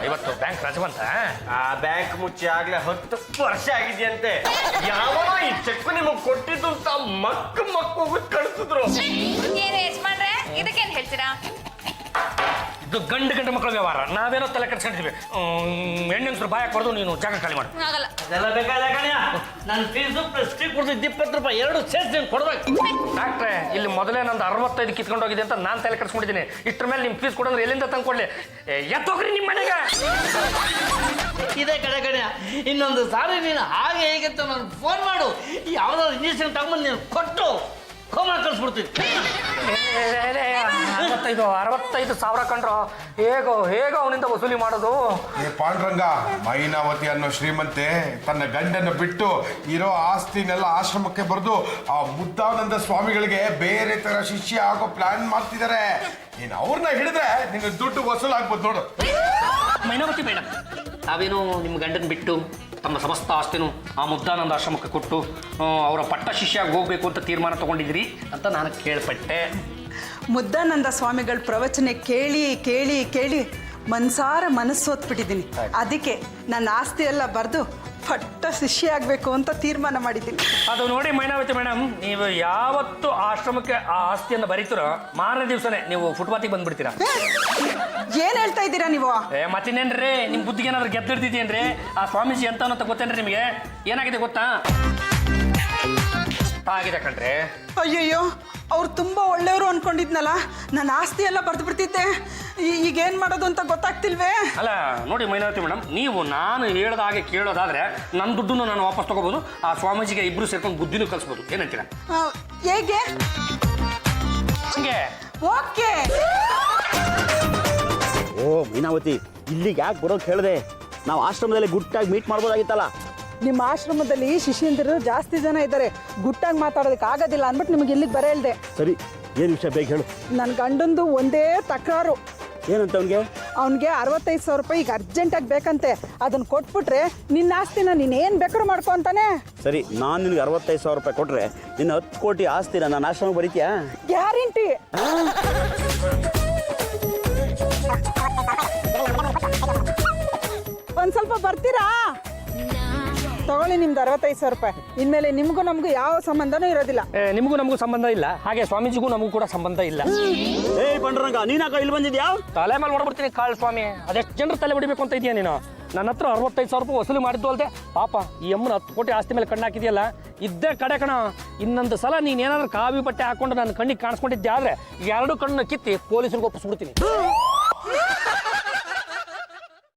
ಇವತ್ತು ಬ್ಯಾಂಕ್ ರಜೆ ಬಂತ ಆ ಬ್ಯಾಂಕ್ ಮುಚ್ಚಿ ಆಗ್ಲೇ 10 ವರ್ಷ ಆಗಿದೆಯಂತೆ. ಯಾವ ಈ ಚೆಕ್ ನಿಮಗ್ ಕೊಟ್ಟಿದ್ದು ಅಂತ ಮಕ್ಕ ಹೋಗಿ ಕಳಿಸಿದ್ರು. ಏನು ಯಜಮಾನ್ರೆ ಇದಕ್ಕೇನು ಹೇಳ್ತೀರಾ? ಇದು ಗಂಡು ಮಕ್ಕಳ ವ್ಯವಹಾರ, ನಾವೇನೋ ತಲೆ ಕೆಡ್ಸ್ಕೊಂಡಿದ್ವಿ. ಹೆಣ್ಣೆನ್ಸ್ರು ಬಾಯ ಕೊಡೋದು, ನೀನು ಜಾಗ ಖಾಲಿ ಮಾಡು. ಆಗಲ್ಲ. ಅದೆಲ್ಲ ಬೇಕಾದ ಕಣ್ಯ, ನನ್ನ ಫೀಸು ಪ್ಲಸ್ ಟೀ ಕುಡ್ದಿದ್ದು 20 ರೂಪಾಯಿ 2 ಸೇರಿಸಿ ನೀನು ಕೊಡ್ಬೇಕು. ಡಾಕ್ಟ್ರೆ, ಇಲ್ಲಿ ಮೊದಲೇ ನಂದು 65 ಕಿತ್ಕೊಂಡು ಹೋಗಿದೆ ಅಂತ ನಾನು ತಲೆ ಕೆಡ್ಸ್ಕೊಂಡಿದ್ದೀನಿ. ಇಷ್ಟ್ರ ಮೇಲೆ ನಿಮ್ಮ ಫೀಸ್ ಕೊಡೋದ್ರೆ ಎಲ್ಲಿಂದ ತಂದ್ಕೊಡ್ಲಿ? ಎತ್ತೋಗ್ರಿ ನಿಮ್ಮ ಮನೆಗೆ. ಇದೇ ಕಡೆ ಇನ್ನೊಂದು ಸಾರಿ ನೀನು ಹಾಗೆ ಹೇಗೆ ಅಂತ ನಾನು ಫೋನ್ ಮಾಡು, ಯಾವ್ದಾದ್ರು ಇಂಜೆಕ್ಷನ್ ತಗೊಂಡು ನೀನು ಕೊಟ್ಟು ಕೋಮ ಕಳಿಸ್ಬಿಡ್ತೀನಿ. 65,000 ಕಂಡ್ರು ಹೇಗೋ ಅವನಿಂದ ವಸೂಲಿ ಮಾಡೋದು? ಪಾಂಡುರಂಗ, ಮೈನಾವತಿ ಅನ್ನೋ ಶ್ರೀಮಂತೆ ತನ್ನ ಗಂಡನ್ನು ಬಿಟ್ಟು ಇರೋ ಆಸ್ತಿನೆಲ್ಲ ಆಶ್ರಮಕ್ಕೆ ಬರೆದು ಆ ಮುದ್ದಾನಂದ ಸ್ವಾಮಿಗಳಿಗೆ ಬೇರೆ ತರ ಶಿಷ್ಯ ಆಗೋ ಪ್ಲಾನ್ ಮಾಡ್ತಿದ್ದಾರೆ. ನೀನು ಅವ್ರನ್ನ ಹಿಡಿದ್ರೆ ನಿನ್ನ ದುಡ್ಡು ವಸೂಲ್ ಆಗ್ಬೋದು ನೋಡು. ಮೈನಾವತಿ ಬೇಡ, ತಾವೇನು ನಿಮ್ಮ ಗಂಡನ ಬಿಟ್ಟು ತಮ್ಮ ಸಮಸ್ತ ಆಸ್ತಿನೂ ಆ ಮುದ್ದಾನಂದ ಆಶ್ರಮಕ್ಕೆ ಕೊಟ್ಟು ಅವರ ಪಟ್ಟ ಶಿಷ್ಯಾಗಿ ಹೋಗ್ಬೇಕು ಅಂತ ತೀರ್ಮಾನ ತಗೊಂಡಿದ್ದೀರಿ ಅಂತ ನಾನು ಕೇಳ್ಪಟ್ಟೆ. ಮುದ್ದಾನಂದ ಸ್ವಾಮಿಗಳ ಪ್ರವಚನ ಕೇಳಿ ಕೇಳಿ ಕೇಳಿ ಮನ್ಸಾರ ಮನಸ್ಸೋತ್ಬಿಟ್ಟಿದ್ದೀನಿ. ಅದಕ್ಕೆ ನನ್ನ ಆಸ್ತಿ ಎಲ್ಲ ಬರೆದು ಪಟ್ಟ ಶಿಷ್ಯ ಆಗಬೇಕು ಅಂತ ತೀರ್ಮಾನ ಮಾಡಿದ್ದೀನಿ. ಅದು ನೋಡಿ ಮೈನಾವತಿ ಮೇಡಮ್, ನೀವು ಯಾವತ್ತು ಆಶ್ರಮಕ್ಕೆ ಆ ಆಸ್ತಿಯನ್ನು ಬರೀತೀರೋ ಮಾರನೇ ದಿವಸನೇ ನೀವು ಫುಟ್ಪಾತಿಗೆ ಬಂದ್ಬಿಡ್ತೀರಾ. ಏನು ಹೇಳ್ತಾ ಇದ್ದೀರಾ ನೀವು? ಮತ್ತಿನ್ನೇನ್ರಿ, ನಿಮ್ಮ ಬುದ್ಧಿಗೆ ಏನಾದ್ರು ಗೆದ್ದಿಡ್ತಿದ್ದೀನ್ರಿ? ಆ ಸ್ವಾಮೀಜಿ ಅಂತ ಅನ್ನೋ ಗೊತ್ತೇನ್ರಿ ನಿಮಗೆ? ಏನಾಗಿದೆ ಗೊತ್ತಾ? ಆಗಿದೆ ಕಣ್ರಿ. ಅಯ್ಯಯ್ಯೋ, ಅವ್ರು ತುಂಬ ಒಳ್ಳೆಯವರು ಅನ್ಕೊಂಡಿದ್ನಲ್ಲ, ನನ್ನ ಆಸ್ತಿ ಎಲ್ಲ ಬರೆದು ಬಿಡ್ತಿದ್ದೆ. ಈಗೇನು ಮಾಡೋದು ಅಂತ ಗೊತ್ತಾಗ್ತಿಲ್ವೇ? ಅಲ್ಲ ನೋಡಿ ಮೈನಾವತಿ ಮೇಡಮ್, ನೀವು ನಾನು ಹೇಳ್ದ ಹಾಗೆ ಕೇಳೋದಾದ್ರೆ ನನ್ನ ದುಡ್ಡನ್ನು ನಾನು ವಾಪಸ್ ತಗೋಬೋದು. ಆ ಸ್ವಾಮೀಜಿಗೆ ಇಬ್ರು ಸೇರ್ಕೊಂಡು ಬುದ್ಧಿನೂ ಕಲಿಸ್ಬೋದು. ಏನಂತೀರಾ? ಹೇಗೆ? ಹಂಗೆ. ಓಕೆ. ಓ ಮೈನಾವತಿ, ಇಲ್ಲಿಗೆ ಯಾಕೆ ಬರೋಕೆ ಹೇಳಿದೆ? ನಾವು ಆಶ್ರಮದಲ್ಲಿ ಗುಟ್ಟಾಗಿ ಮೀಟ್ ಮಾಡ್ಬೋದಾಗಿತ್ತಲ್ಲ. ನಿಮ್ಮ ಆಶ್ರಮದಲ್ಲಿ ಶಿಷ್ಯಂದಿರು ಜಾಸ್ತಿ ಜನ ಇದ್ದಾರೆ, ಗುಟ್ಟಾಗಿ ಮಾತಾಡೋದಕ್ಕೆ ಆಗೋದಿಲ್ಲ ಅಂದ್ಬಿಟ್ಟು ನಿಮಗೆ ಇಲ್ಲಿಗೆ ಬರ ಹೇಳ್ದೆ. ಸರಿ, ಏನು ವಿಷಯ ಬೇಗ ಹೇಳು. ನನ್ನ ಗಂಡಂದು ಒಂದೇ ತಕರಾರು. ಏನಂತ ಅವನಿಗೆ? 65,000 ರೂಪಾಯಿ ಈಗ ಅರ್ಜೆಂಟಾಗಿ ಬೇಕಂತೆ. ಅದನ್ನು ಕೊಟ್ಬಿಟ್ರೆ ನಿನ್ನ ಆಸ್ತಿನ ನೀನೇನು ಬೇಕಾದ್ರೂ ಮಾಡ್ಕೊ ಅಂತಾನೆ. ಸರಿ, ನಾನು ನಿನಗೆ 65,000 ರೂಪಾಯಿ ಕೊಟ್ಟರೆ ನಿನ್ನ 10 ಕೋಟಿ ಆಸ್ತಿನ ನಾನು ಆಶ್ರಮಕ್ಕೆ ಬರೀತೀಯಾ? ಗ್ಯಾರಂಟಿ. ಒಂದು ಸ್ವಲ್ಪ ಬರ್ತೀರಾ? ತಗೊಳ್ಳಿ ನಿಮ್ದು 65,000 ರೂಪಾಯಿ. ಇನ್ಮೇಲೆ ನಿಮಗೂ ನಮಗೂ ಯಾವ ಸಂಬಂಧನೂ ಇರೋದಿಲ್ಲ. ನಿಮಗೂ ನಮಗೂ ಸಂಬಂಧ ಇಲ್ಲ, ಹಾಗೆ ಸ್ವಾಮೀಜಿಗೂ ನಮಗೂ ಕೂಡ ಸಂಬಂಧ ಇಲ್ಲ. ಏಯ್ ಪಾಂಡುರಂಗ, ನೀನಾಕ ಇಲ್ಲಿ ಬಂದಿದ್ಯಾ? ತಲೆ ಮೇಲೆ ಹೊಡ್ಬಿಡ್ತೀನಿ ಕಾಳು ಸ್ವಾಮಿ. ಅದೆಷ್ಟು ಜನರು ತಲೆ ಹೊಡಿಬೇಕು ಅಂತ ಇದೆಯಾ ನೀನು? ನನ್ನ ಹತ್ರ 65,000 ರೂಪಾಯಿ ವಸೂಲಿ ಮಾಡಿದ್ದು ಅಲ್ಲದೆ ಪಾಪ ಈ ಅಮ್ಮನ 10 ಕೋಟಿ ಆಸ್ತಿ ಮೇಲೆ ಕಣ್ಣು ಹಾಕಿದೆಯಲ್ಲ, ಇದ್ದೇ ಕಡೆ ಕಣ. ಇನ್ನೊಂದು ಸಲ ನೀನೇನಾದ್ರೂ ಕಾವಿ ಬಟ್ಟೆ ಹಾಕೊಂಡು ನನ್ನ ಕಣ್ಣಿಗೆ ಕಾಣಿಸ್ಕೊಂಡಿದ್ದೆ ಆದರೆ 2 ಕಣ್ಣು ಕಿತ್ತಿ ಪೊಲೀಸರಿಗೆ ಒಪ್ಪಿಸ್ಬಿಡ್ತೀನಿ.